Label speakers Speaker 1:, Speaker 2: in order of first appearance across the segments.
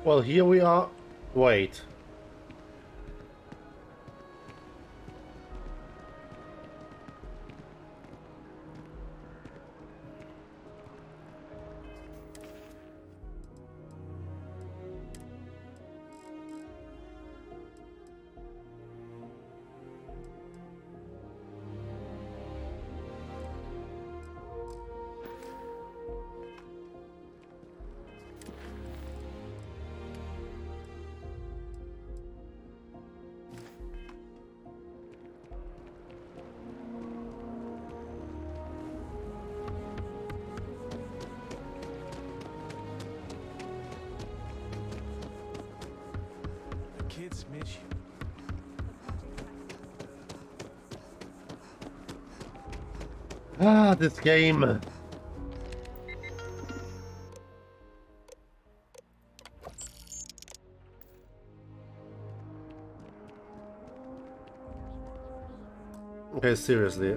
Speaker 1: Well, here we are. Wait.
Speaker 2: Kids miss you.
Speaker 1: Ah, this game. Okay, seriously,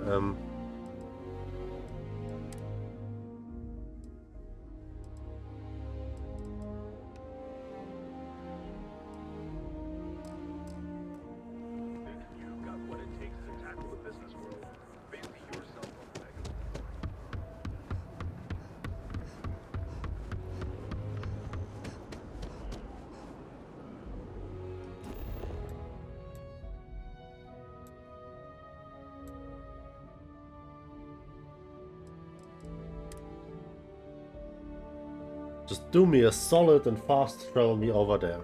Speaker 3: You've got what it takes to tackle the business world. Fancy yourself a mega.
Speaker 1: just do me a solid and fast travel me over there.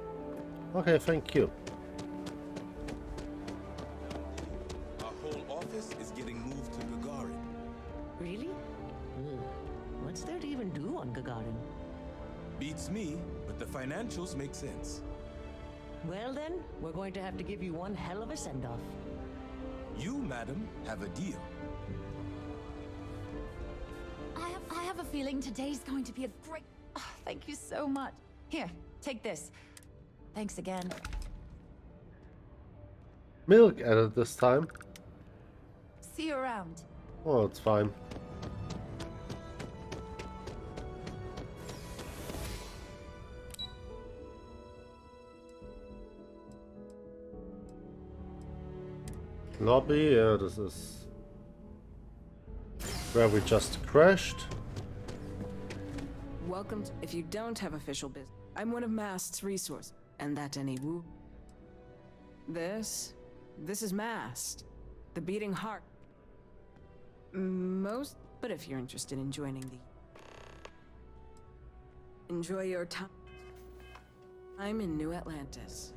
Speaker 1: Okay, thank you.
Speaker 4: Our whole office is getting moved to Gagarin.
Speaker 5: Really? Ugh. What's there to even do on Gagarin?
Speaker 4: Beats me, but the financials make sense.
Speaker 5: Well then, we're going to have to give you one hell of a send-off.
Speaker 4: You, madam, have a deal.
Speaker 6: I have a feeling today's going to be a great... Oh, thank you so much. Here, take this. Thanks again.
Speaker 1: Milk added this time.
Speaker 6: See you around.
Speaker 1: Oh, it's fine. Lobby, yeah, this is where we just crashed.
Speaker 7: Welcome. If you don't have official business, I'm one of Mast's resources, and that any woo. This is Mast, the beating heart. But if you're interested in joining enjoy your time. I'm in New Atlantis.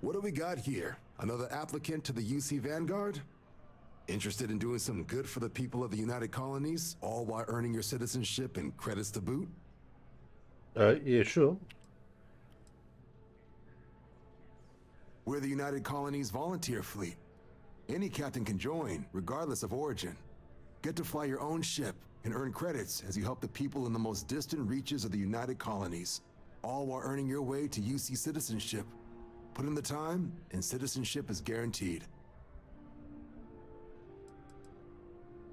Speaker 8: What do we got here? Another applicant to the UC Vanguard? Interested in doing some good for the people of the United Colonies, all while earning your citizenship and credits to boot?
Speaker 1: Yeah, sure.
Speaker 8: We're the United Colonies Volunteer Fleet. Any captain can join, regardless of origin. Get to fly your own ship and earn credits as you help the people in the most distant reaches of the United Colonies, all while earning your way to UC citizenship. Put in the time, and citizenship is guaranteed.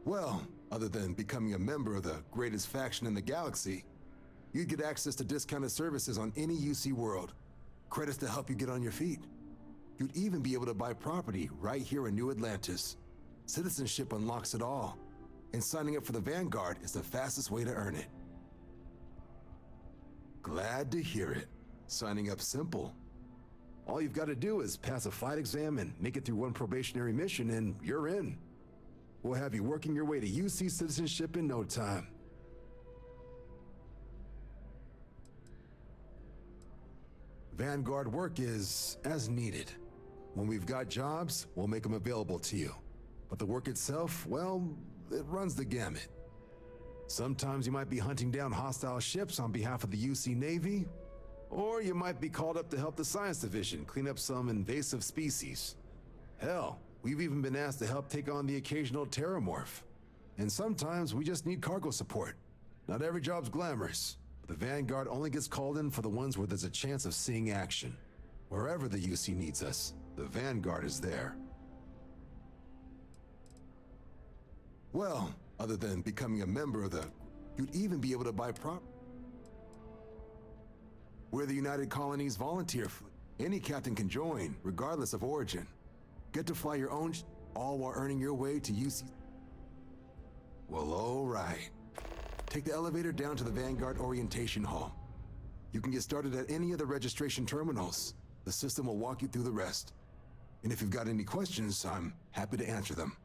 Speaker 8: Well, other than becoming a member of the greatest faction in the galaxy, you'd get access to discounted services on any UC world, credits to help you get on your feet. You'd even be able to buy property right here in New Atlantis. Citizenship unlocks it all, and signing up for the Vanguard is the fastest way to earn it. Glad to hear it. Signing up's simple. All you've got to do is pass a flight exam and make it through one probationary mission, and you're in. We'll have you working your way to UC citizenship in no time. Vanguard work is as needed. When we've got jobs, we'll make them available to you. But the work itself, well, it runs the gamut. Sometimes you might be hunting down hostile ships on behalf of the UC Navy, or you might be called up to help the Science Division clean up some invasive species. Hell, we've even been asked to help take on the occasional terramorph. And sometimes we just need cargo support. Not every job's glamorous. The Vanguard only gets called in for the ones where there's a chance of seeing action. Wherever the UC needs us, the Vanguard is there. Well, Other than becoming a member of the, you'd even be able to buy prop. We're the United Colonies Volunteer Fleet. Any captain can join, regardless of origin. Get to fly your own, all while earning your way to UC. Well, all right. Take the elevator down to the Vanguard Orientation Hall. You can get started at any of the registration terminals. The system will walk you through the rest. And if you've got any questions, I'm happy to answer them.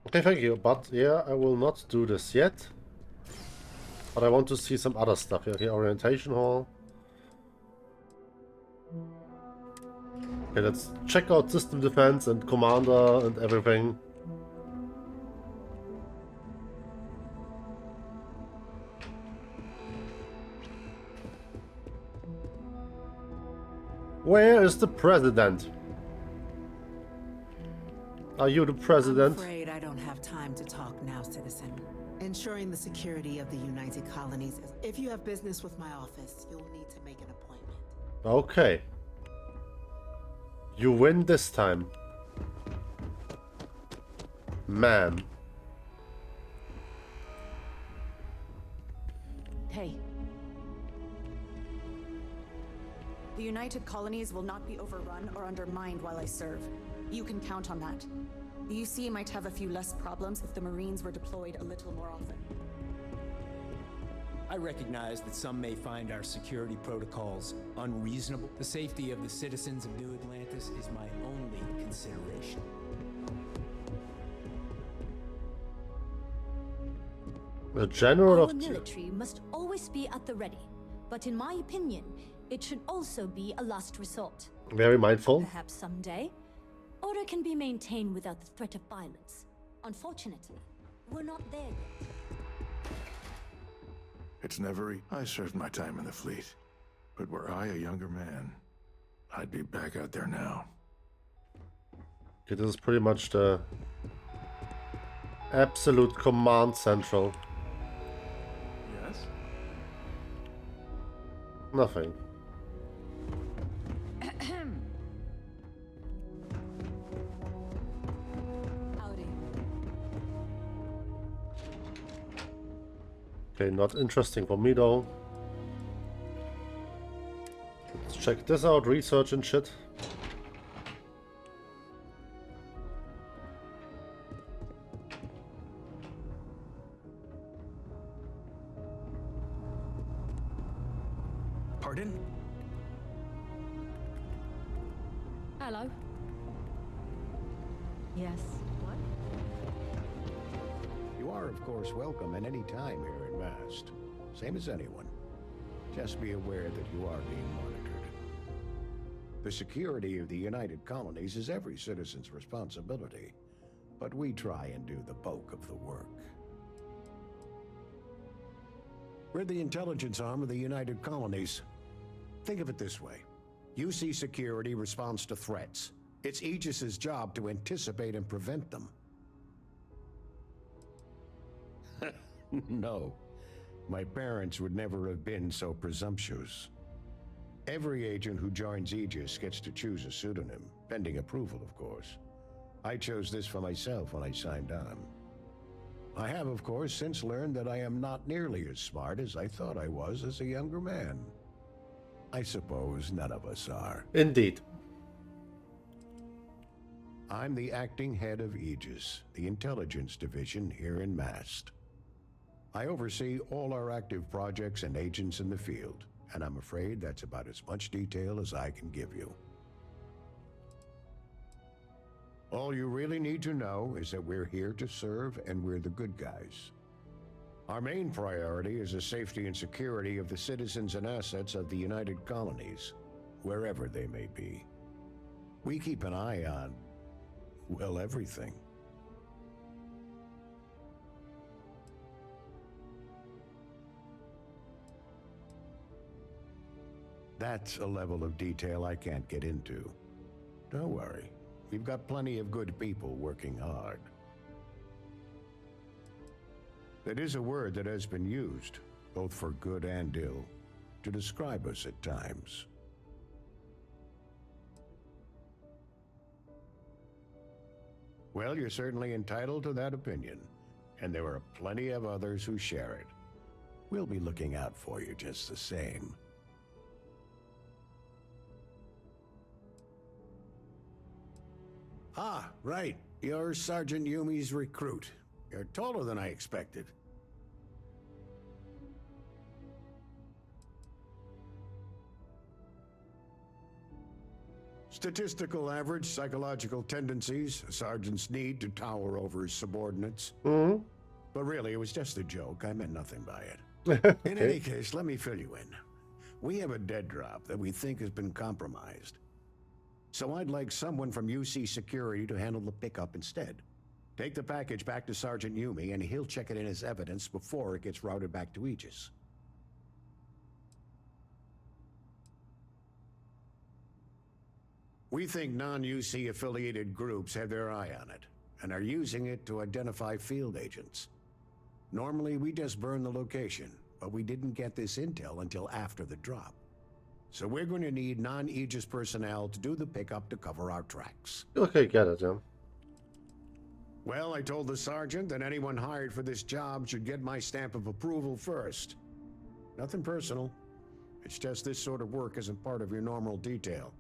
Speaker 1: Okay, thank you. But yeah, I will not do this yet. But I want to see some other stuff here. Okay, orientation hall. Okay, let's check out system defense and commander and everything. Where is the president? Are you the president?
Speaker 9: I'm afraid I don't have time to talk now, citizen. Ensuring the security of the United Colonies. If you have business with my office, you'll need to make an appointment.
Speaker 1: Okay. You win this time. Ma'am.
Speaker 6: Hey.
Speaker 10: The United Colonies will not be overrun or undermined while I serve. You can count on that. The UC might have a few less problems if the Marines were deployed a little more often.
Speaker 2: I recognize that some may find our security protocols unreasonable. The safety of the citizens of New Atlantis is my only consideration.
Speaker 1: The general
Speaker 11: Our
Speaker 1: of
Speaker 11: military must always be at the ready, but in my opinion, it should also be a last resort.
Speaker 1: very mindful.
Speaker 11: Perhaps someday, order can be maintained without the threat of violence. Unfortunately, we're not there yet.
Speaker 12: It's never. I served my time in the fleet, but were I a younger man, I'd be back out there now.
Speaker 1: Okay, this is pretty much the absolute command central.
Speaker 2: Yes?
Speaker 1: Nothing.
Speaker 6: Howdy.
Speaker 1: Okay, not interesting for me though. Let's check this out, research and shit.
Speaker 2: Pardon?
Speaker 6: Hello. Yes. What?
Speaker 13: You are, of course, welcome at any time here in Mast. Same as anyone. Just be aware that you are being monitored. The security of the United Colonies is every citizen's responsibility, but we try and do the bulk of the work. We're the intelligence arm of the United Colonies. Think of it this way. UC security responds to threats. It's Aegis's job to anticipate and prevent them. No. My parents would never have been so presumptuous. Every agent who joins Aegis gets to choose a pseudonym, pending approval, of course. I chose this for myself when I signed on. I have, of course, since learned that I am not nearly as smart as I thought I was as a younger man. I suppose none of us are.
Speaker 1: Indeed.
Speaker 13: I'm the acting head of Aegis, the intelligence division here in Mast. I oversee all our active projects and agents in the field, and I'm afraid that's about as much detail as I can give you. All you really need to know is that we're here to serve and we're the good guys. Our main priority is the safety and security of the citizens and assets of the United Colonies, wherever they may be. We keep an eye on, well, everything. That's a level of detail I can't get into. Don't worry, we've got plenty of good people working hard. That is a word that has been used, both for good and ill, to describe us at times. Well, you're certainly entitled to that opinion. and there are plenty of others who share it. We'll be looking out for you just the same. Ah, right. You're Sergeant Yumi's recruit. You're taller than I expected. Statistical average, psychological tendencies, a sergeant's need to tower over his subordinates.
Speaker 1: Mm-hmm.
Speaker 13: But really, it was just a joke. I meant nothing by it.
Speaker 1: Okay.
Speaker 13: In any case, let me fill you in. We have a dead drop that we think has been compromised. So I'd like someone from UC Security to handle the pickup instead. Take the package back to Sergeant Yumi, and he'll check it in as evidence before it gets routed back to Aegis. We think non-UC affiliated groups have their eye on it, and are using it to identify field agents. Normally, we just burn the location, but we didn't get this intel until after the drop. So we're going to need non-Aegis personnel to do the pickup to cover our tracks.
Speaker 1: Okay, get it, yeah.
Speaker 13: Well, I told the sergeant that anyone hired for this job should get my stamp of approval first. Nothing personal. It's just this sort of work isn't part of your normal detail.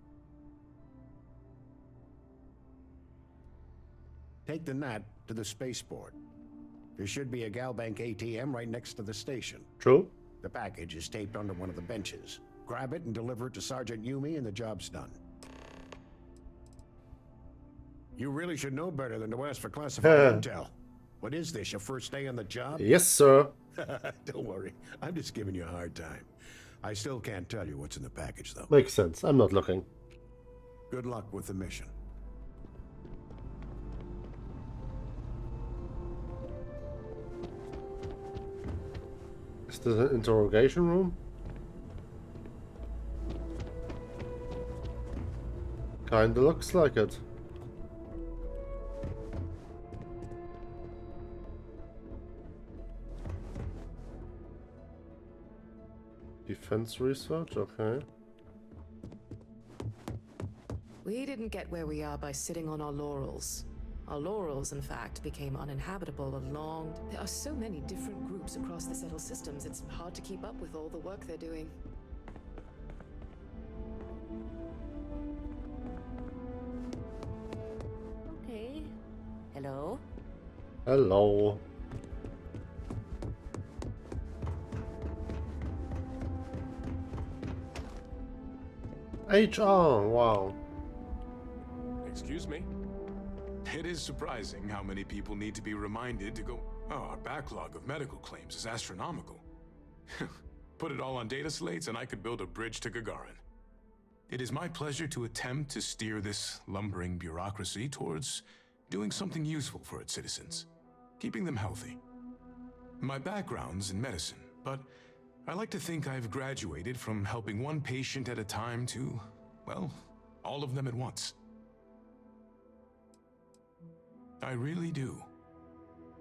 Speaker 13: Take the NAT to the spaceport. There should be a Galbank ATM right next to the station.
Speaker 1: True.
Speaker 13: The package is taped under one of the benches. Grab it and deliver it to Sergeant Yumi and the job's done. You really should know better than to ask for classified intel. What is this, your first day on the job?
Speaker 1: Yes, sir.
Speaker 13: Don't worry, I'm just giving you a hard time. I still can't tell you what's in the package, though.
Speaker 1: Makes sense. I'm not looking.
Speaker 13: Good luck with the mission.
Speaker 1: Is this an interrogation room? Kinda looks like it. Defense research, okay.
Speaker 14: We didn't get where we are by sitting on our laurels. Our laurels, in fact, became uninhabitable along... There are so many different groups across the settled systems, it's hard to keep up with all the work they're doing.
Speaker 11: Okay. Hello?
Speaker 1: Hello. HR, wow.
Speaker 15: Excuse me? It is surprising how many people need to be reminded to go... Oh, our backlog of medical claims is astronomical. Put it all on data slates and I could build a bridge to Gagarin. It is my pleasure to attempt to steer this lumbering bureaucracy towards doing something useful for its citizens, keeping them healthy. My background's in medicine, but I like to think I've graduated from helping one patient at a time to, well, all of them at once. I really do.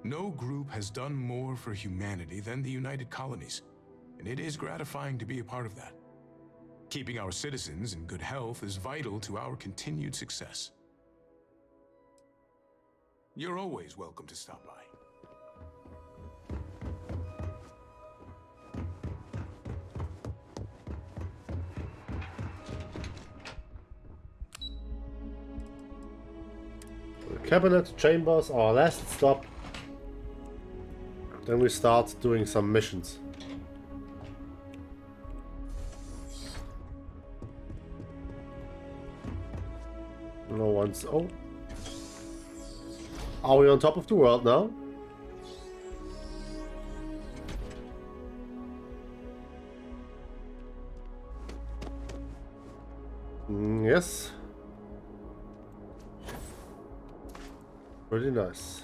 Speaker 15: No group has done more for humanity than the United Colonies, and it is gratifying to be a part of that. Keeping our citizens in good health is vital to our continued success. You're always welcome to stop by.
Speaker 1: Cabinet chambers, our last stop. Then we start doing some missions. No one's... Oh. Are we on top of the world now? Yes. Pretty nice.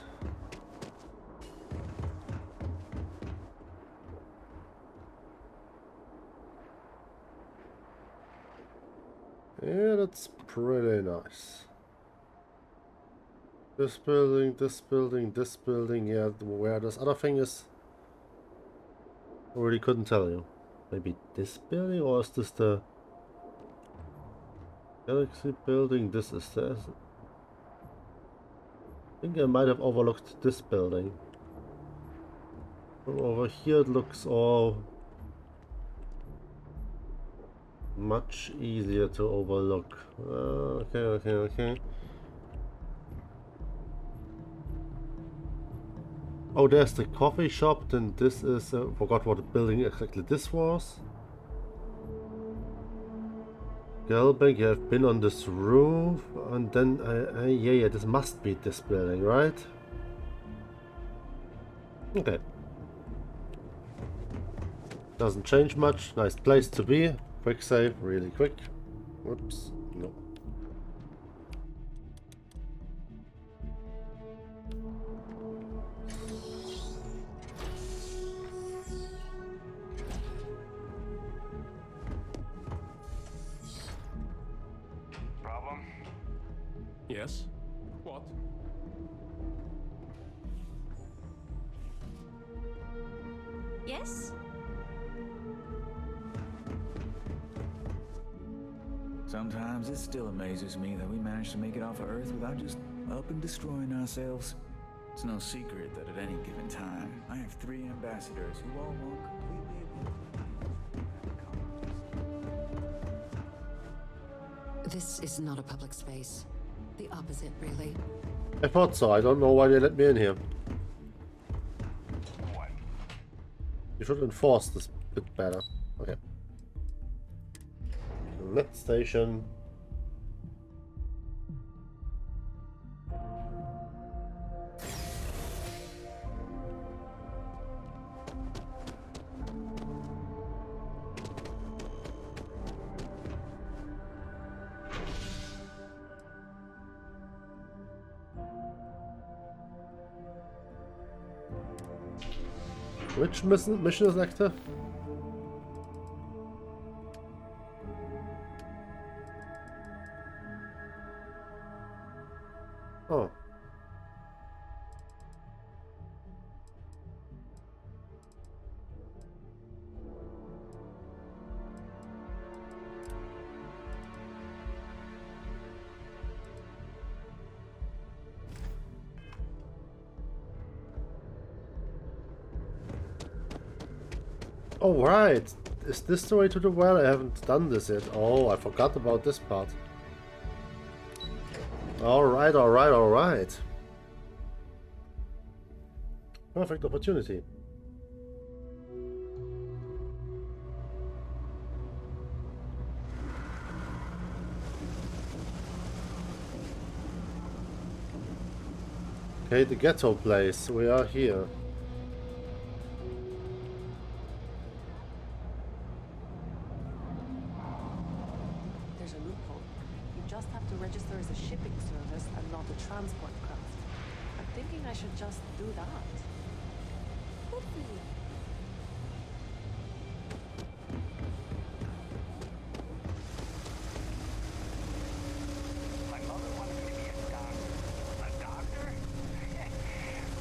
Speaker 1: Yeah, that's pretty nice. This building, this building, this building, yeah, where this other thing is, I really couldn't tell you. Maybe this building, or is this the Galaxy building? This is the... I think I might have overlooked this building. From over here it looks all much easier to overlook. Okay. Oh, there's the coffee shop. Then this is forgot what building exactly this was. Gelbank, you have been on this roof, and then yeah, this must be this building, right? Okay. Doesn't change much. Nice place to be. Quick save, really quick. Whoops, no.
Speaker 3: Problem?
Speaker 15: Yes? What?
Speaker 11: Yes?
Speaker 16: Sometimes it still amazes me that we managed to make it off of Earth without just up and destroying ourselves. It's no secret that at any given time, I have 3 ambassadors who all want completely
Speaker 5: This is not a public space. The opposite, really.
Speaker 1: I thought so. I don't know why they let me in here.
Speaker 3: What?
Speaker 1: You should enforce this bit better. Okay. Net station. Which mission is active? Oh. Oh, right. Is this the way to the well? I haven't done this yet. Oh, I forgot about this part. Alright. Perfect opportunity. Okay, the ghetto place. We are here.
Speaker 7: There's a loophole. You just have to register as a shipping service and not a transport craft. I'm thinking I should just do that. Good for you.
Speaker 3: My mother wanted me to be a doctor. A doctor?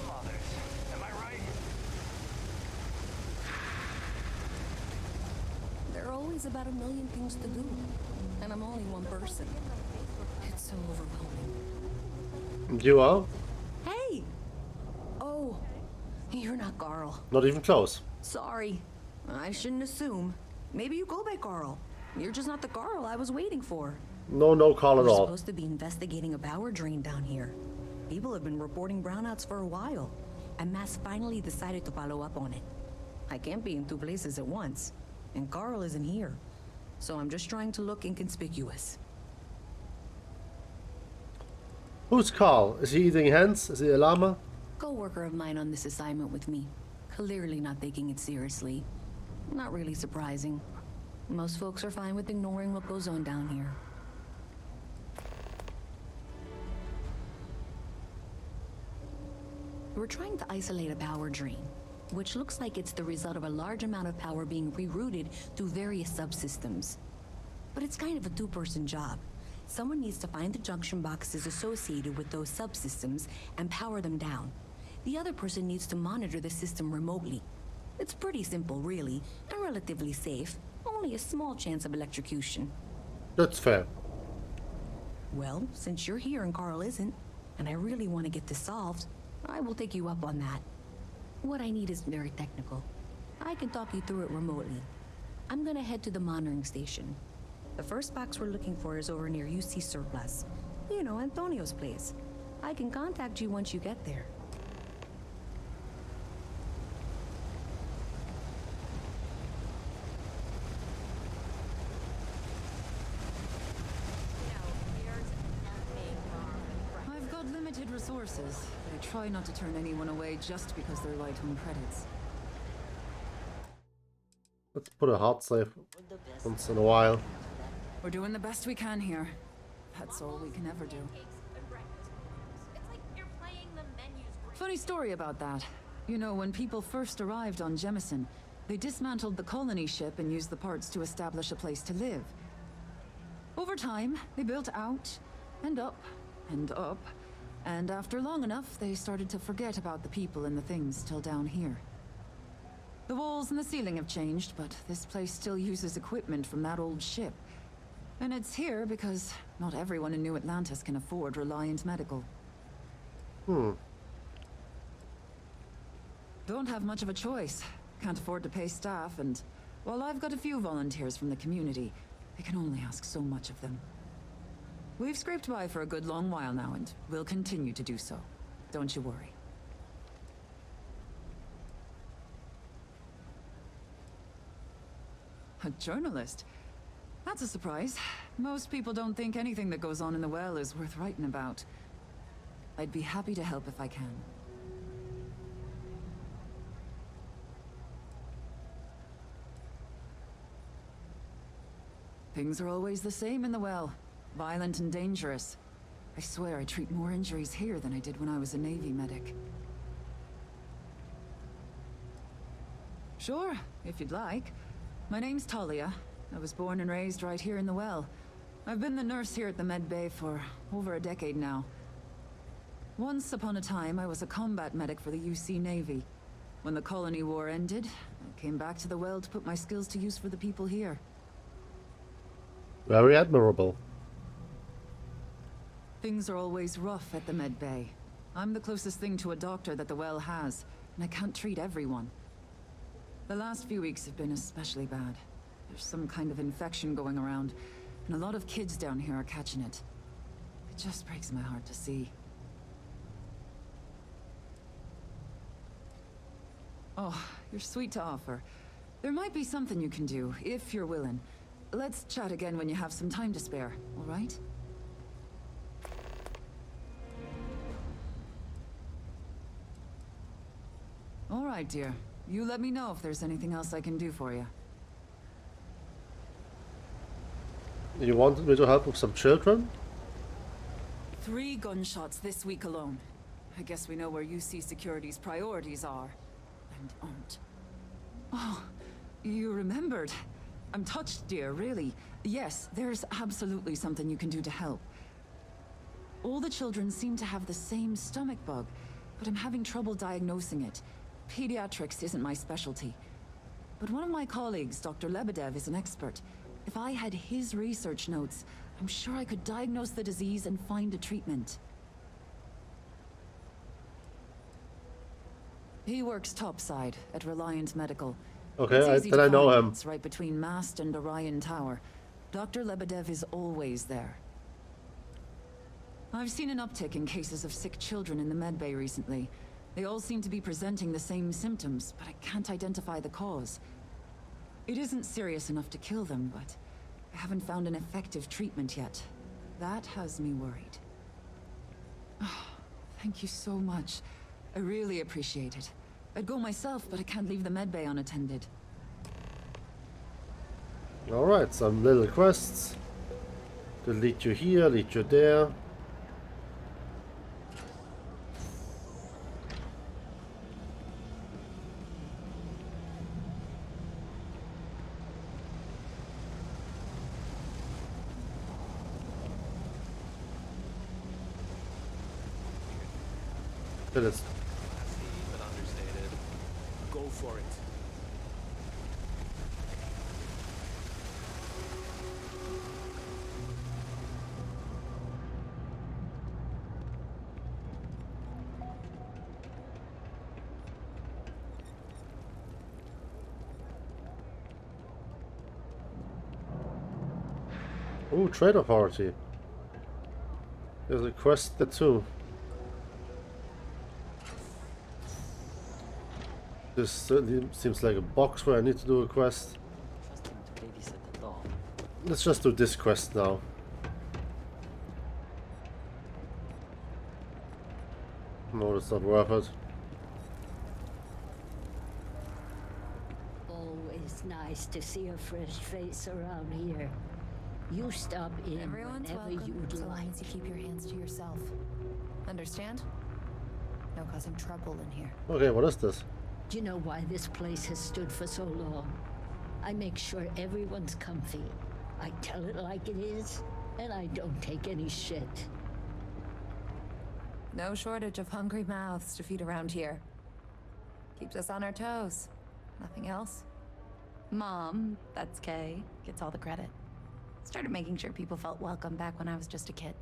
Speaker 3: Mothers. Am I right?
Speaker 17: There are always about a million things to do, and I'm only one person. It's so overwhelming.
Speaker 1: You are?
Speaker 17: Hey! Oh, you're not Carl.
Speaker 1: Not even close.
Speaker 17: Sorry. I shouldn't assume. Maybe you go by Carl. You're just not the Carl I was waiting for.
Speaker 1: No call at
Speaker 17: We're
Speaker 1: all.
Speaker 17: supposed to be investigating a power drain down here. People have been reporting brownouts for a while, and Mass finally decided to follow up on it. I can't be in 2 places at once, and Carl isn't here. So I'm just trying to look inconspicuous.
Speaker 1: Who's Carl? Is he eating hens? Is he a llama?
Speaker 17: Co-worker of mine on this assignment with me. Clearly not taking it seriously. Not really surprising. Most folks are fine with ignoring what goes on down here. We're trying to isolate a power drain, which looks like it's the result of a large amount of power being rerouted through various subsystems. But it's kind of a 2-person job. Someone needs to find the junction boxes associated with those subsystems and power them down. The other person needs to monitor the system remotely. It's pretty simple, really, and relatively safe. Only a small chance of electrocution.
Speaker 1: That's fair.
Speaker 17: Well, since you're here and Carl isn't, and I really want to get this solved, I will take you up on that. What I need is very technical. I can talk you through it remotely. I'm gonna head to the monitoring station. The first box we're looking for is over near UC Surplus. You know, Antonio's place. I can contact you once you get there.
Speaker 6: I've got limited resources, but I try not to turn anyone away just because they're light on credits.
Speaker 1: Let's put a hard save once in a while.
Speaker 6: We're doing the best we can here. That's all we can ever do. Funny story about that. You know, when people first arrived on Jemison, they dismantled the colony ship and used the parts to establish a place to live. Over time, they built out and up and up, and after long enough, they started to forget about the people and the things still down here. The walls and the ceiling have changed, but this place still uses equipment from that old ship. And it's here because not everyone in New Atlantis can afford Reliant Medical. Don't have much of a choice. Can't afford to pay staff, and while I've got a few volunteers from the community, I can only ask so much of them. We've scraped by for a good long while now, and we'll continue to do so. Don't you worry. A journalist? That's a surprise. Most people don't think anything that goes on in the well is worth writing about. I'd be happy to help if I can. Things are always the same in the well. Violent and dangerous. I swear I treat more injuries here than I did when I was a Navy medic. Sure, if you'd like. My name's Talia. I was born and raised right here in the well. I've been the nurse here at the med bay for over a decade now. Once upon a time, I was a combat medic for the UC Navy. When the colony war ended, I came back to the well to put my skills to use for the people here.
Speaker 1: Very admirable.
Speaker 6: Things are always rough at the med bay. I'm the closest thing to a doctor that the well has, and I can't treat everyone. The last few weeks have been especially bad. There's some kind of infection going around, and a lot of kids down here are catching it. It just breaks my heart to see. Oh, you're sweet to offer. There might be something you can do, if you're willing. Let's chat again when you have some time to spare, all right? All right, dear. You let me know if there's anything else I can do for you.
Speaker 1: You wanted me to help with some children?
Speaker 6: 3 gunshots this week alone. I guess we know where UC Security's priorities are. And aren't. Oh, you remembered. I'm touched, dear, really. Yes, there's absolutely something you can do to help. All the children seem to have the same stomach bug, but I'm having trouble diagnosing it. Pediatrics isn't my specialty. But one of my colleagues, Dr. Lebedev, is an expert. If I had his research notes, I'm sure I could diagnose the disease and find a treatment. He works topside at Reliant Medical.
Speaker 1: Okay, then I know him.
Speaker 6: It's right between Mast and Orion Tower. Dr. Lebedev is always there. I've seen an uptick in cases of sick children in the medbay recently. They all seem to be presenting the same symptoms, but I can't identify the cause. It isn't serious enough to kill them, but I haven't found an effective treatment yet. That has me worried. Oh, thank you so much. I really appreciate it. I'd go myself, but I can't leave the medbay unattended.
Speaker 1: Alright, some little quests. To lead you here, lead you there. It's
Speaker 18: but understated. Go for it.
Speaker 1: Ooh, trader party. There's a quest there too. This certainly seems like a box where I need to do a quest.
Speaker 5: Trust him to babysit the dog.
Speaker 1: Let's just do this quest now. No, it's not worth it.
Speaker 19: Always nice to see a fresh face around here. You stop in
Speaker 20: Everyone's
Speaker 19: whenever
Speaker 20: welcome,
Speaker 19: you'd
Speaker 20: so long
Speaker 19: like.
Speaker 20: as you keep your hands to yourself. Understand? No causing trouble in here.
Speaker 1: Okay, what is this?
Speaker 19: Do you know why this place has stood for so long? I make sure everyone's comfy. I tell it like it is, and I don't take any shit.
Speaker 20: No shortage of hungry mouths to feed around here. Keeps us on our toes. Nothing else. Mom, that's Kay, gets all the credit. Started making sure people felt welcome back when I was just a kid.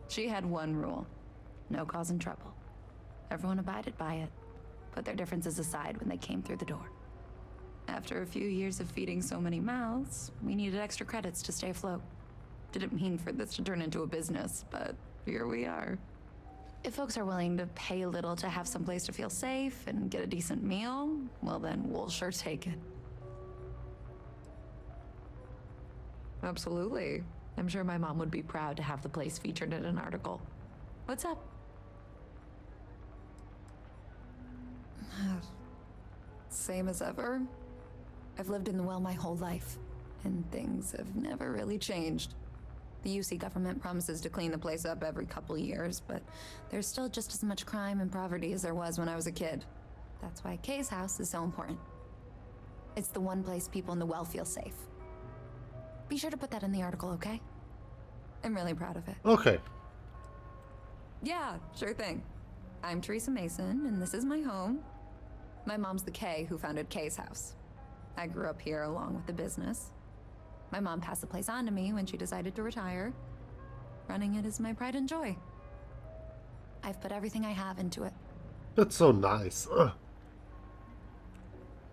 Speaker 20: She had one rule. No causing trouble. Everyone abided by it. Put their differences aside when they came through the door. After a few years of feeding so many mouths, we needed extra credits to stay afloat. Didn't mean for this to turn into a business, but here we are. If folks are willing to pay a little to have some place to feel safe and get a decent meal, well then we'll sure take it. Absolutely. I'm sure my mom would be proud to have the place featured in an article. What's up? Same as ever. I've lived in the well my whole life, and things have never really changed. The UC government promises to clean the place up every couple years, but there's still just as much crime and poverty as there was when I was a kid. That's why Kay's house is so important. It's the one place people in the well feel safe. Be sure to put that in the article, okay? I'm really proud of it.
Speaker 1: Okay.
Speaker 20: Yeah, sure thing. I'm Teresa Mason, and this is my home. My mom's the Kay who founded Kay's house. I grew up here along with the business. My mom passed the place on to me when she decided to retire. Running it is my pride and joy. I've put everything I have into it.
Speaker 1: That's so nice. Ugh.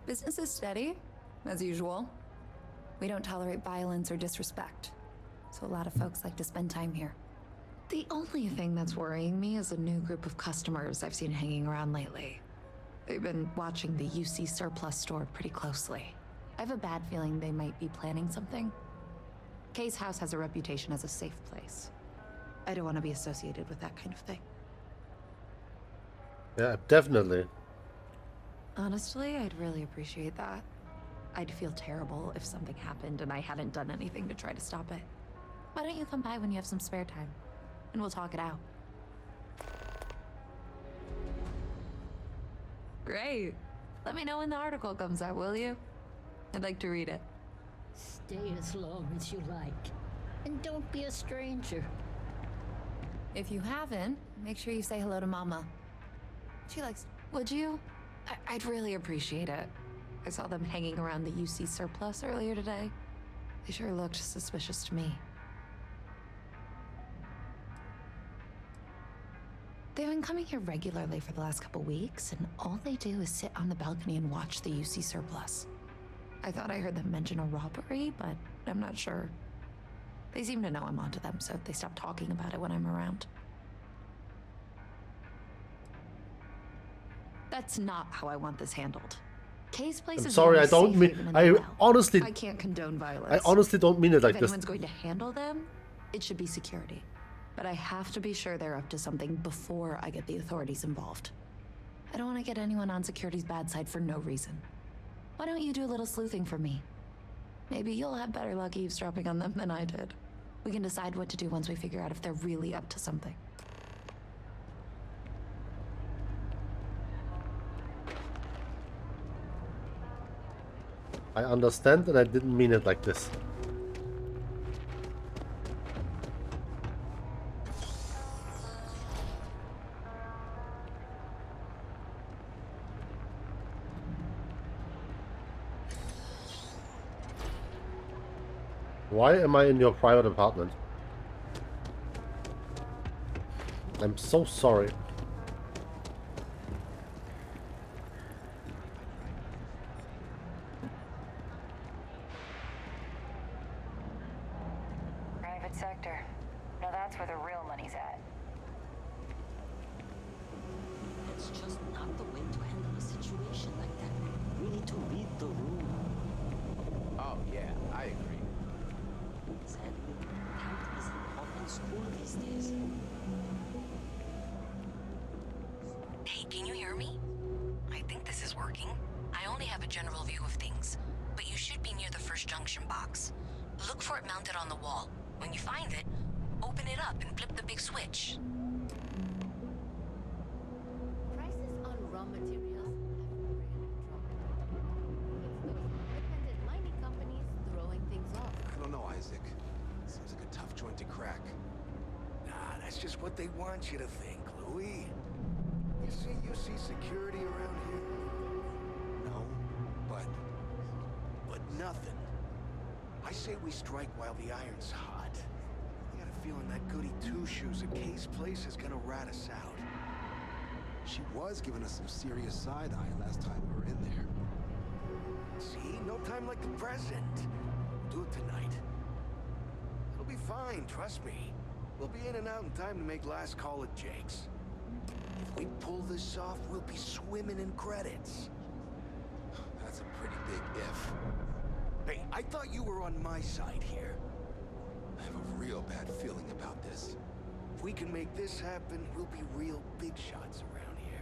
Speaker 20: Business is steady, as usual. We don't tolerate violence or disrespect, so a lot of folks like to spend time here. The only thing that's worrying me is a new group of customers I've seen hanging around lately. They've been watching the UC surplus store pretty closely. I have a bad feeling they might be planning something. Kay's house has a reputation as a safe place. I don't want to be associated with that kind of thing.
Speaker 1: Yeah, definitely.
Speaker 20: Honestly, I'd really appreciate that. I'd feel terrible if something happened and I hadn't done anything to try to stop it. Why don't you come by when you have some spare time? And we'll talk it out. Great. Let me know when the article comes out, will you? I'd like to read it.
Speaker 19: Stay as long as you like. And don't be a stranger.
Speaker 20: If you haven't, make sure you say hello to Mama. She likes... Would you? I'd really appreciate it. I saw them hanging around the UC surplus earlier today. They sure looked suspicious to me. They've been coming here regularly for the last couple weeks, and all they do is sit on the balcony and watch the UC surplus. I thought I heard them mention a robbery, but I'm not sure. They seem to know I'm onto them, so they stop talking about it when I'm around. That's not how I want this handled. Kay's place
Speaker 1: I'm
Speaker 20: is
Speaker 1: sorry,
Speaker 20: the
Speaker 1: I
Speaker 20: only
Speaker 1: don't
Speaker 20: safe
Speaker 1: mean.
Speaker 20: haven in the
Speaker 1: I
Speaker 20: well.
Speaker 1: honestly.
Speaker 20: I can't condone violence.
Speaker 1: I honestly don't mean it like
Speaker 20: If
Speaker 1: this.
Speaker 20: anyone's going to handle them, it should be security. But I have to be sure they're up to something before I get the authorities involved. I don't want to get anyone on security's bad side for no reason. Why don't you do a little sleuthing for me? Maybe you'll have better luck eavesdropping on them than I did. We can decide what to do once we figure out if they're really up to something.
Speaker 1: I understand, and I didn't mean it like this. Why am I in your private apartment? I'm so sorry.
Speaker 21: sector. Now that's where the real money's at.
Speaker 19: It's just not the way to handle a situation like that. We need to read the room.
Speaker 22: Oh, yeah, I agree.
Speaker 19: Sadly, that isn't taught in school these days.
Speaker 17: Hey, can you hear me? I think this is working. I only have a general view of things, but you should be near the first junction box. Look for it mounted on the wall. When you find it, open it up and flip the big switch.
Speaker 19: Prices on raw materials have really dropped. It's those independent mining companies throwing things off.
Speaker 22: I don't know, Isaac. Seems like a tough joint to crack.
Speaker 23: Nah, that's just what they want you to think, Louis. You see security around here?
Speaker 22: No, but
Speaker 23: nothing. I say we strike while the iron's hot. I got a feeling that goody two-shoes at Kay's place is gonna rat us out.
Speaker 8: She was giving us some serious side-eye last time we were in there.
Speaker 23: See? No time like the present. Do it tonight. It'll be fine, trust me. We'll be in and out in time to make last call at Jake's. If we pull this off, we'll be swimming in credits.
Speaker 22: that's a pretty big if.
Speaker 23: Hey, I thought you were on my side here.
Speaker 22: I have a real bad feeling about this.
Speaker 23: If we can make this happen, we'll be real big shots around here.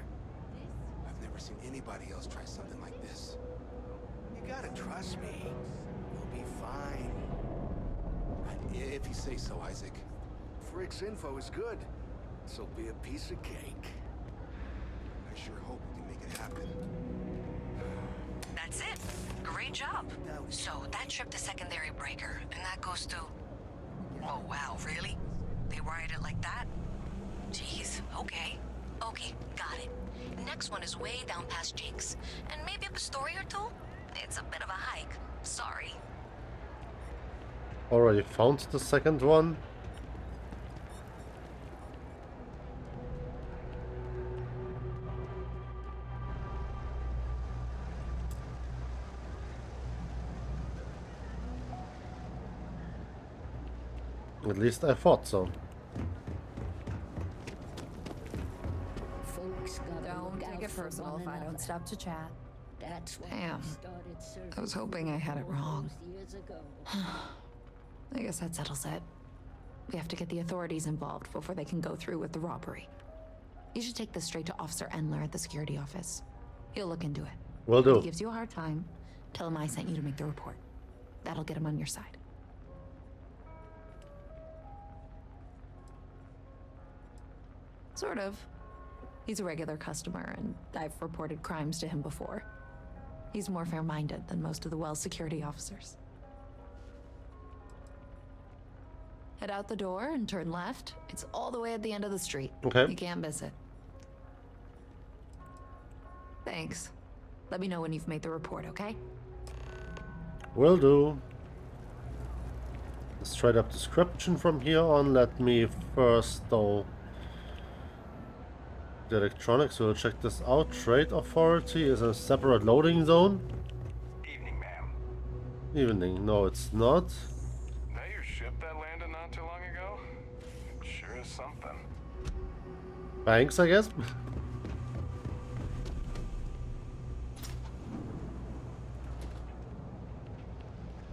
Speaker 22: I've never seen anybody else try something like this.
Speaker 23: You gotta trust me. We'll be fine.
Speaker 22: If you say so, Isaac.
Speaker 23: Frick's info is good. This'll be a piece of cake.
Speaker 22: I sure hope we can make it happen.
Speaker 17: That's it. Great job. So that tripped the secondary breaker, and that goes to... Oh, wow, really? They wired it like that? Jeez, okay. Okay, got it. Next one is way down past Jake's, and maybe up a story or two? It's a bit of a hike. Sorry.
Speaker 1: Already found the second one. At least I thought so.
Speaker 19: Folks gotta
Speaker 20: Don't
Speaker 19: look
Speaker 20: take
Speaker 19: out
Speaker 20: it
Speaker 19: for
Speaker 20: personal
Speaker 19: one
Speaker 20: if I don't
Speaker 19: another.
Speaker 20: stop to chat.
Speaker 19: That's why
Speaker 20: Damn.
Speaker 19: we started serving
Speaker 20: I was hoping I had it
Speaker 19: all
Speaker 20: wrong.
Speaker 19: those years ago.
Speaker 20: I guess that settles it. We have to get the authorities involved before they can go through with the robbery. You should take this straight to Officer Endler at the security office. He'll look into it.
Speaker 1: Will
Speaker 20: If
Speaker 1: do.
Speaker 20: he gives you a hard time, tell him I sent you to make the report. That'll get him on your side. Sort of. He's a regular customer, and I've reported crimes to him before. He's more fair-minded than most of the Wells security officers. Head out the door and turn left. It's all the way at the end of the street.
Speaker 1: Okay.
Speaker 20: You can't miss it. Thanks. Let me know when you've made the report, okay?
Speaker 1: Will do. Straight up description from here on. Let me first though. The electronics, we'll check this out. Trade Authority is a separate loading zone.
Speaker 3: Evening, ma'am.
Speaker 1: Evening, no it's not.
Speaker 3: That your ship that landed not too long ago? It sure is something.
Speaker 1: Banks, I guess.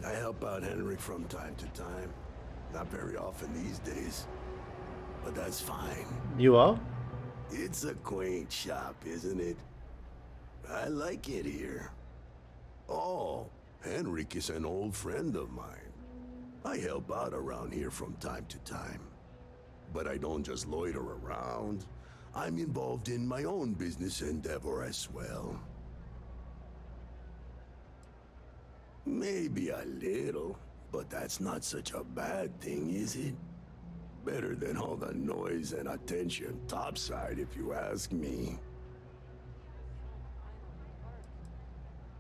Speaker 23: I help out Henry from time to time. Not very often these days. But that's fine.
Speaker 1: You are?
Speaker 23: It's a quaint shop, isn't it? I like it here. Oh, Henrik is an old friend of mine. I help out around here from time to time. But I don't just loiter around. I'm involved in my own business endeavor as well. Maybe a little, but that's not such a bad thing, is it? Better than all the noise and attention topside, if you ask me.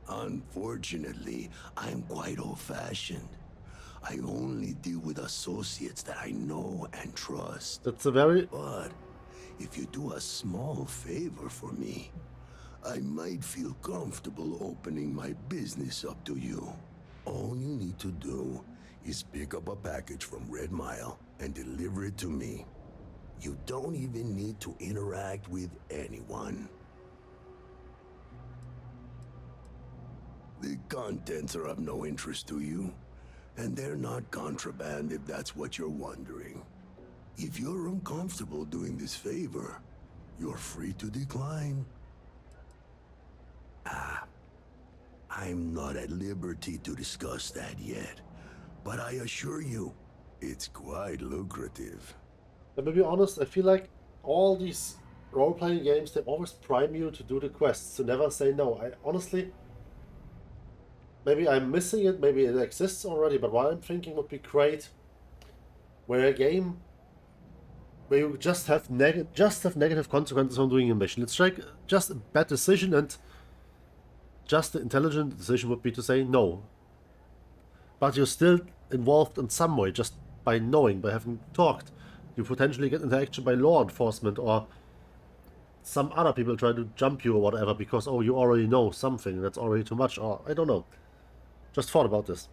Speaker 23: Unfortunately, I'm quite old-fashioned. I only deal with associates that I know and trust.
Speaker 1: That's a very...
Speaker 23: But if you do a small favor for me, I might feel comfortable opening my business up to you. All you need to do is pick up a package from Red Mile and deliver it to me. You don't even need to interact with anyone. The contents are of no interest to you, and they're not contraband if that's what you're wondering. If you're uncomfortable doing this favor, you're free to decline. I'm not at liberty to discuss that yet, but I assure you, it's quite lucrative.
Speaker 1: But to be honest, I feel like all these role-playing games, they always prime you to do the quests, to never say no. I honestly, maybe I'm missing it, maybe it exists already, but what I'm thinking would be great, where a game where you just have negative consequences from doing a mission. It's like just a bad decision, and just the intelligent decision would be to say no. But you're still involved in some way, just by knowing, by having talked. You potentially get interaction by law enforcement, or some other people try to jump you or whatever because, oh, you already know something, that's already too much, or I don't know. Just thought about this.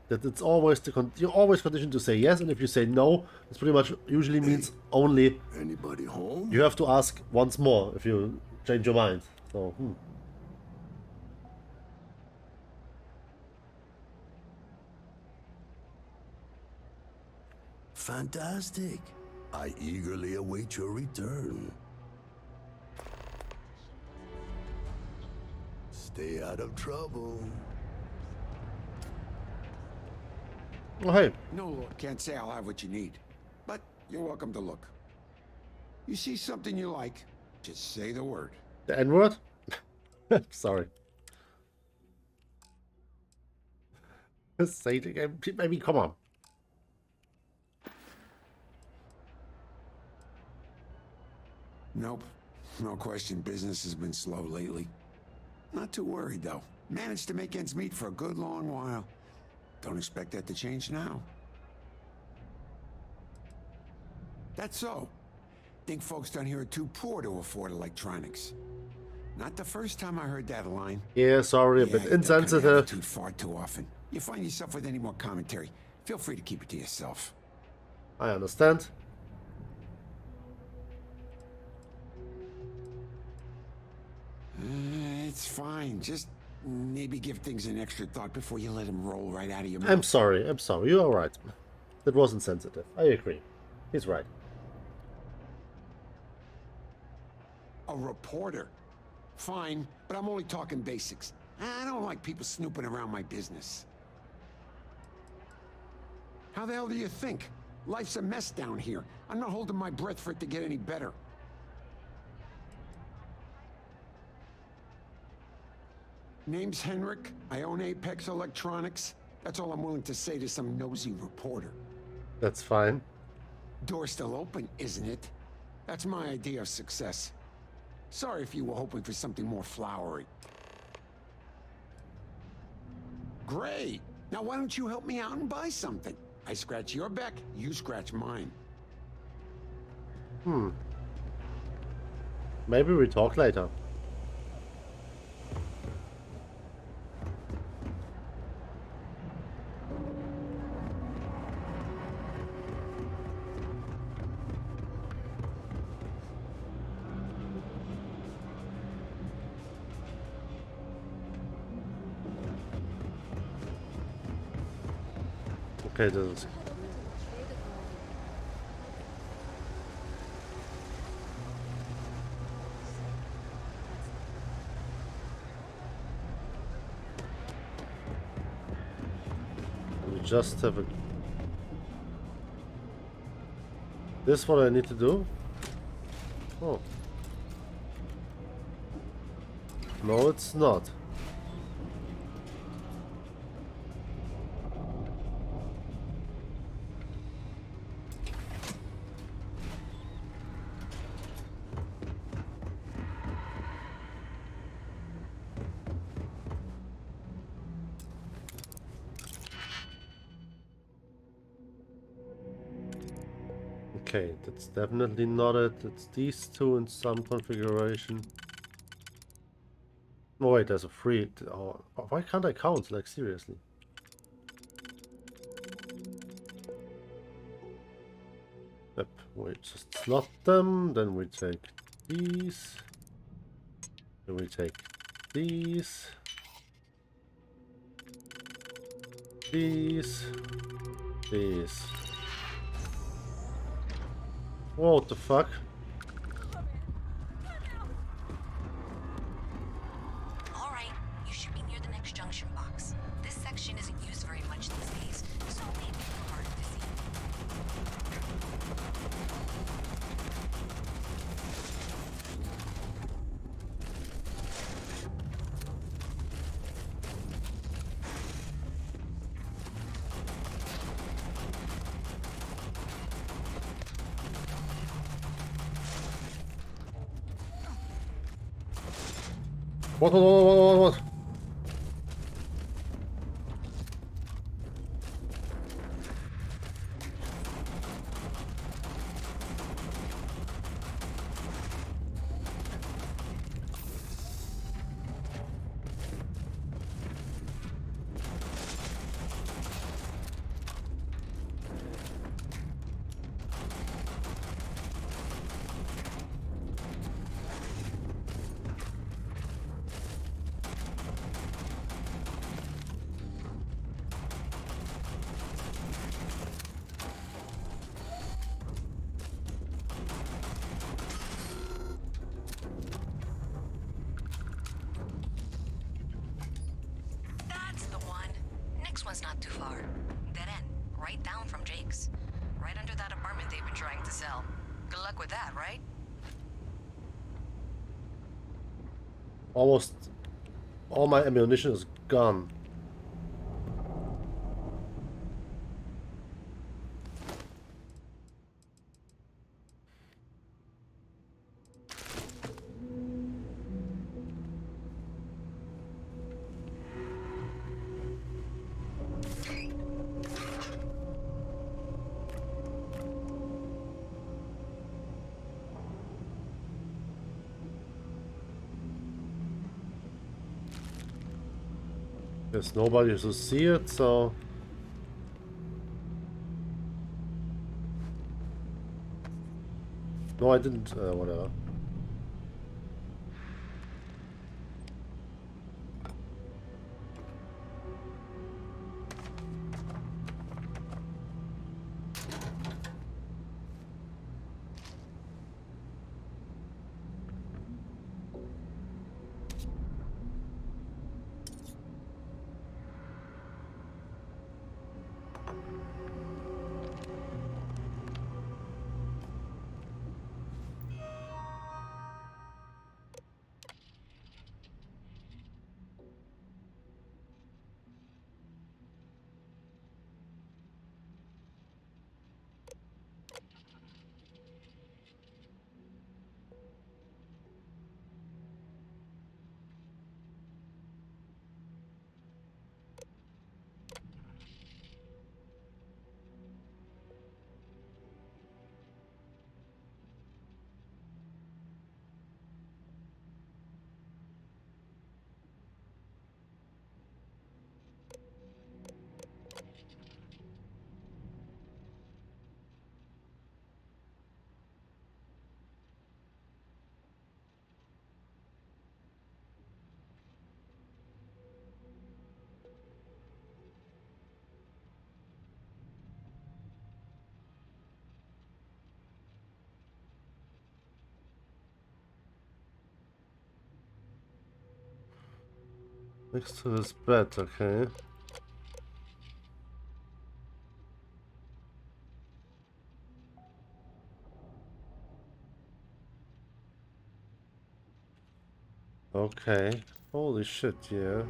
Speaker 1: That it's always you're always conditioned to say yes, and if you say no, this pretty much usually means only
Speaker 23: Anybody home?
Speaker 1: you have to ask once more if you change your mind. So,
Speaker 23: Fantastic. I eagerly await your return. Stay out of trouble.
Speaker 1: Oh, hey.
Speaker 4: No, Lord, can't say I'll have what you need. But you're welcome to look. You see something you like, just say the word.
Speaker 1: The N-word? Sorry. Say it again. Maybe, come on.
Speaker 4: Nope. No question, business has been slow lately. Not too worried, though. Managed to make ends meet for a good long while. Don't expect that to change now. That's so. Think folks down here are too poor to afford electronics. Not the first time I heard that line.
Speaker 1: Yeah, sorry, a bit insensitive.
Speaker 4: Too far too often. You find yourself with any more commentary, feel free to keep it to yourself.
Speaker 1: I understand.
Speaker 4: It's fine. Just maybe give things an extra thought before you let them roll right out of your mouth.
Speaker 1: I'm sorry. You're alright. That wasn't sensitive. I agree. He's right.
Speaker 4: A reporter. Fine, but I'm only talking basics. I don't like people snooping around my business. How the hell do you think? Life's a mess down here. I'm not holding my breath for it to get any better. Name's Henrik. I own Apex Electronics. That's all I'm willing to say to some nosy reporter.
Speaker 1: That's fine.
Speaker 4: Door's still open, isn't it? That's my idea of success. Sorry if you were hoping for something more flowery. Great! Now why don't you help me out and buy something? I scratch your back, you scratch mine.
Speaker 1: Maybe we talk later. Okay, this is... We just have a... This what I need to do? Oh. No, it's not. Okay, that's definitely not it. It's these two in some configuration. Oh wait, there's a free... Oh, why can't I count? Like, seriously. We just slot them, then we take these. Then we take these. These. These. What the fuck?
Speaker 17: Alright, you should be near the next junction box. This section isn't used very much these days, so it may be hard to see.
Speaker 1: What?
Speaker 17: That's the one. Next one's not too far. Dead end, right down from Jake's. Right under that apartment they've been trying to sell. Good luck with that, right?
Speaker 1: Almost all my ammunition is gone. There's nobody to see it, so... No, I didn't, whatever. Next to this bed, okay. Okay. Holy shit, yeah.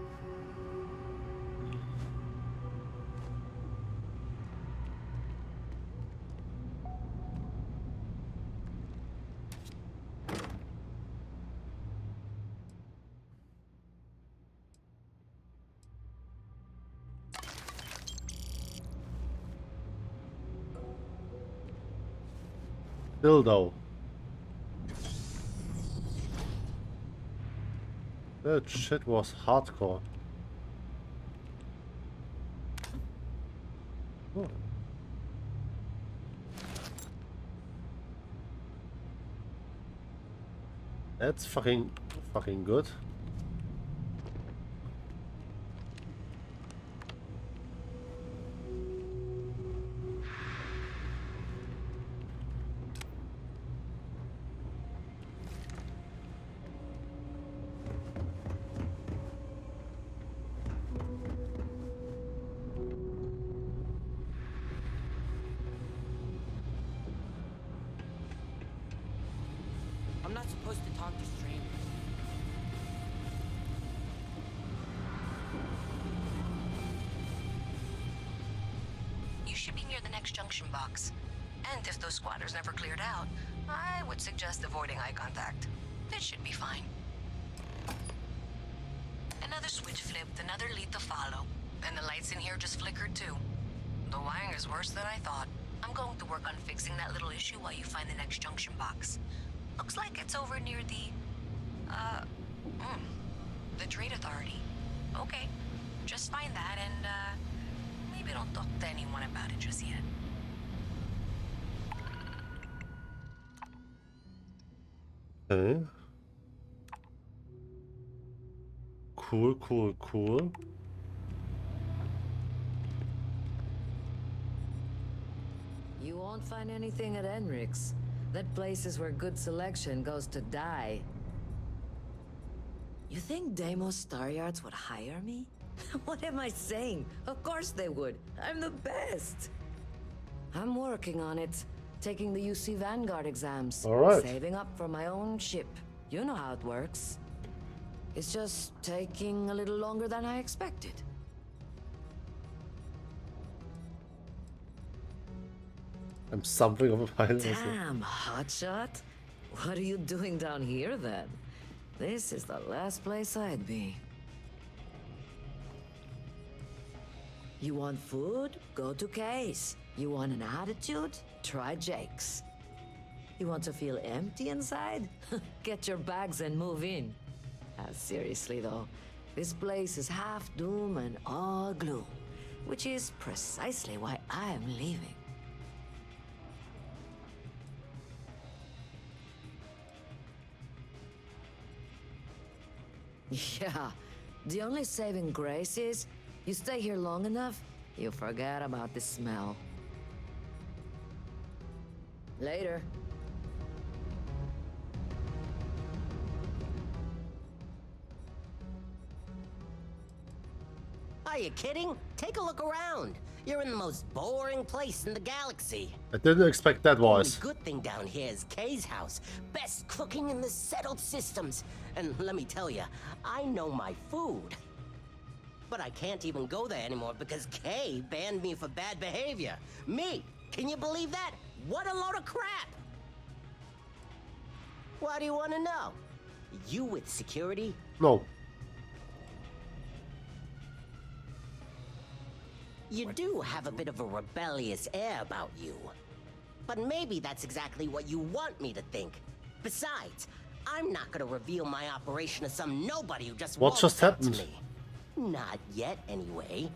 Speaker 1: Dildo. That shit was hardcore. Oh. That's fucking good.
Speaker 9: I'm not supposed to talk to strangers.
Speaker 17: You should be near the next junction box. And if those squatters never cleared out, I would suggest avoiding eye contact. It should be fine. Another switch flipped, another lead to follow. And the lights in here just flickered too. The wiring is worse than I thought. I'm going to work on fixing that little issue while you find the next junction box. Looks like it's over near the Trade Authority. Okay, just find that and, maybe don't talk to anyone about it just yet.
Speaker 1: Okay. Cool.
Speaker 5: You won't find anything at Enric's. That place is where good selection goes to die. You think Deimos Star Yards would hire me? What am I saying? Of course they would. I'm the best. I'm working on it. Taking the UC Vanguard exams.
Speaker 1: All right.
Speaker 5: Saving up for my own ship. You know how it works. It's just taking a little longer than I expected.
Speaker 1: I'm something of a pilot.
Speaker 5: Damn, hotshot. What are you doing down here then? This is the last place I'd be. You want food? Go to Kay's. You want an attitude? Try Jake's. You want to feel empty inside? Get your bags and move in. Seriously though, this place is half doom and all gloom, which is precisely why I am leaving. Yeah, the only saving grace is you stay here long enough, you forget about the smell. Later.
Speaker 9: Are you kidding? Take a look around. You're in the most boring place in the galaxy.
Speaker 1: I didn't expect that voice.
Speaker 9: The good thing down here is Kay's house. Best cooking in the settled systems. And let me tell you, I know my food. But I can't even go there anymore because Kay banned me for bad behavior. Me! Can you believe that? What a load of crap! Why do you want to know? You with security?
Speaker 1: No.
Speaker 9: You do have a bit of a rebellious air about you. But maybe that's exactly what you want me to think. Besides, I'm not gonna reveal my operation to some nobody who just
Speaker 1: What just happened?
Speaker 9: to me. Not yet, anyway.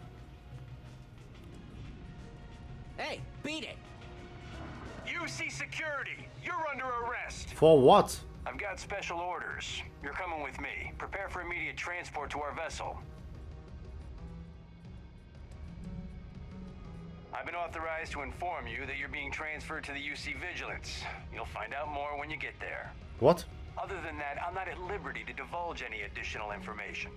Speaker 9: Hey, beat it!
Speaker 3: UC Security, you're under arrest.
Speaker 1: For what?
Speaker 3: I've got special orders. You're coming with me. Prepare for immediate transport to our vessel. I've been authorized to inform you that you're being transferred to the UC Vigilance. You'll find out more when you get there.
Speaker 1: What?
Speaker 3: Other than that, I'm not at liberty to divulge any additional information.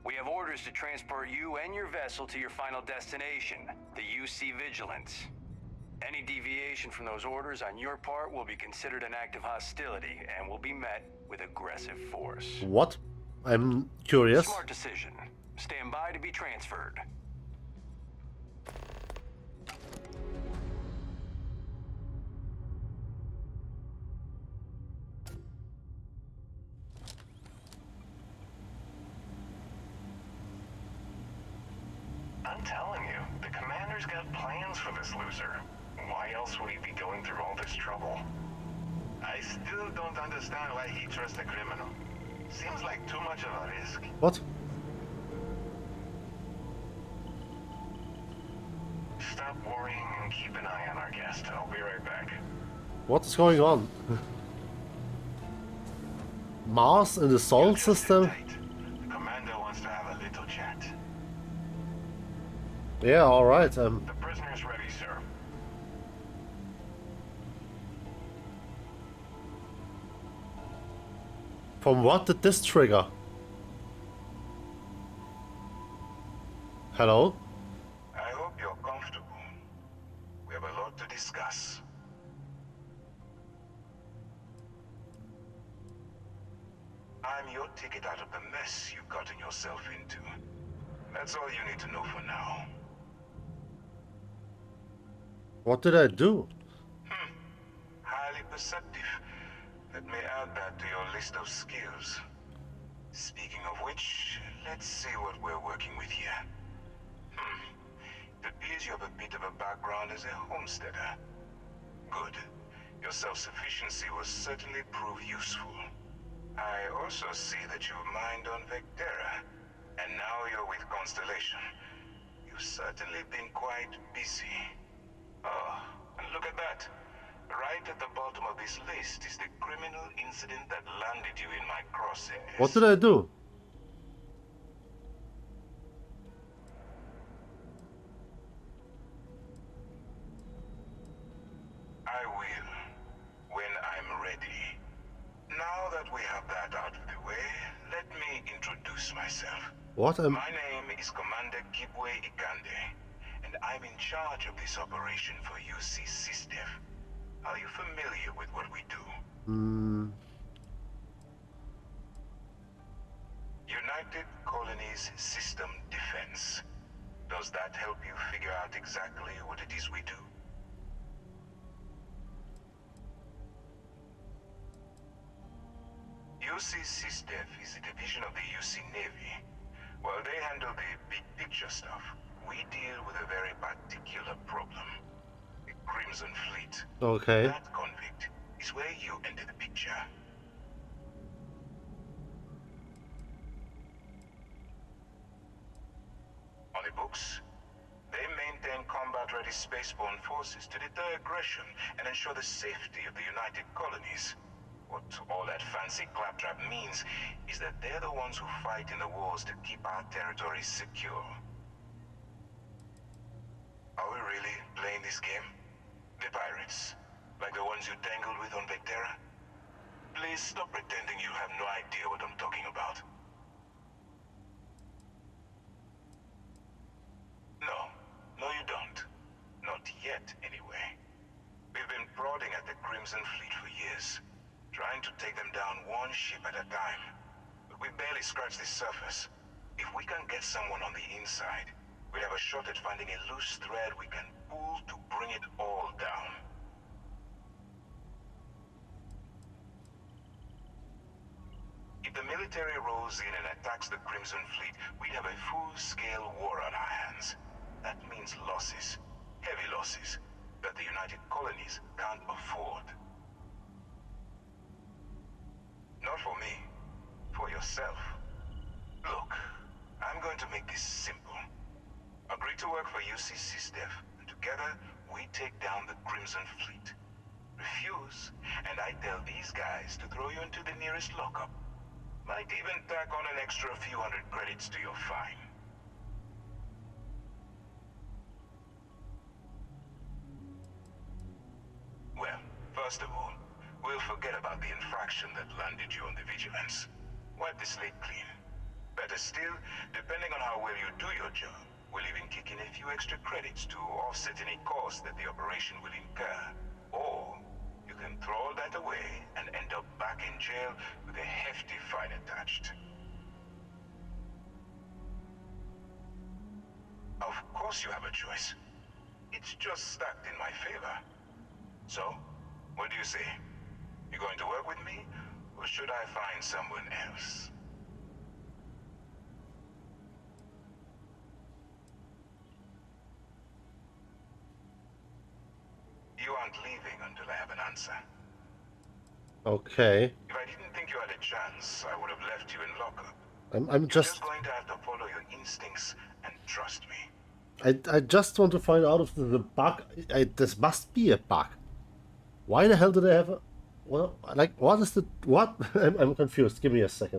Speaker 3: We have orders to transport you and your vessel to your final destination, the UC Vigilance. Any deviation from those orders on your part will be considered an act of hostility and will be met with aggressive force.
Speaker 1: What? I'm curious.
Speaker 3: Smart decision. Stand by to be transferred.
Speaker 10: I'm telling you, the commander's got plans for this loser. Why else would he be going through all this trouble? I still don't understand why he trusts a criminal. Seems like too much of a risk.
Speaker 1: What?
Speaker 10: Stop worrying and keep an eye on our guest. I'll be right back.
Speaker 1: What is going on? Mars in the Sol system?
Speaker 10: The commander wants to have a little chat.
Speaker 1: Yeah, alright.
Speaker 10: The prisoner's ready, sir.
Speaker 1: From what did this trigger? Hello?
Speaker 10: I hope you're comfortable. We have a lot to discuss. I'm your ticket out of the mess you've gotten yourself into. That's all you need to know for now.
Speaker 1: What did I do?
Speaker 10: Highly perceptive. Let me add that to your list of skills. Speaking of which, let's see what we're working with here. It appears you have a bit of a background as a homesteader. Good. Your self-sufficiency will certainly prove useful. I also see that you mined on Vectera, and now you're with Constellation. You've certainly been quite busy. Oh, and look at that. Right at the bottom of this list is the criminal incident that landed you in my crosshairs.
Speaker 1: What did I do?
Speaker 10: I will, when I'm ready. Now that we have that out of the way, let me introduce myself.
Speaker 1: What am...
Speaker 10: My name is Commander Kibwe Ikande, and I'm in charge of this operation for UC SysDef. Are you familiar with what we do? United Colonies System Defense. Does that help you figure out exactly what it is we do? UC SysDef is a division of the UC Navy. While they handle the big picture stuff, we deal with a very particular problem. The Crimson Fleet.
Speaker 1: Okay.
Speaker 10: That convict is where you enter the picture. On the books, they maintain combat-ready spaceborne forces to deter aggression and ensure the safety of the United Colonies. What all that fancy claptrap means is that they're the ones who fight in the wars to keep our territories secure. Are we really playing this game? The pirates, like the ones you tangled with on Vectera? Please stop pretending you have no idea what I'm talking about. No, you don't. Not yet, anyway. We've been prodding at the Crimson Fleet for years, trying to take them down one ship at a time. But we barely scratched the surface. If we can get someone on the inside, we have a shot at finding a loose thread we can pull to bring it all down. If the military rolls in and attacks the Crimson Fleet, we'd have a full-scale war on our hands. That means losses, heavy losses, that the United Colonies can't afford. Not for me, for yourself. Look, I'm going to make this simple. Agree to work for UC SysDef, and together we take down the Crimson Fleet. Refuse, and I tell these guys to throw you into the nearest lockup. Might even tack on an extra few hundred credits to your fine. Well, first of all, we'll forget about the infraction that landed you on the Vigilance. Wipe the slate clean. Better still, depending on how well you do your job, we'll even kick in a few extra credits to offset any costs that the operation will incur. Or, you can throw all that away and end up back in jail with a hefty fine attached. Of course you have a choice. It's just stacked in my favor. So, what do you say? You going to work with me, or should I find someone else? You aren't leaving until I have an answer.
Speaker 1: Okay.
Speaker 10: If I didn't think you had a chance, I would have left you in lockup.
Speaker 1: I'm just
Speaker 10: going to have to follow your instincts and trust me.
Speaker 1: I just want to find out if there's a bug. This must be a bug. Why the hell do they have a... Well, like, what is the... What? I'm confused. Give me a second.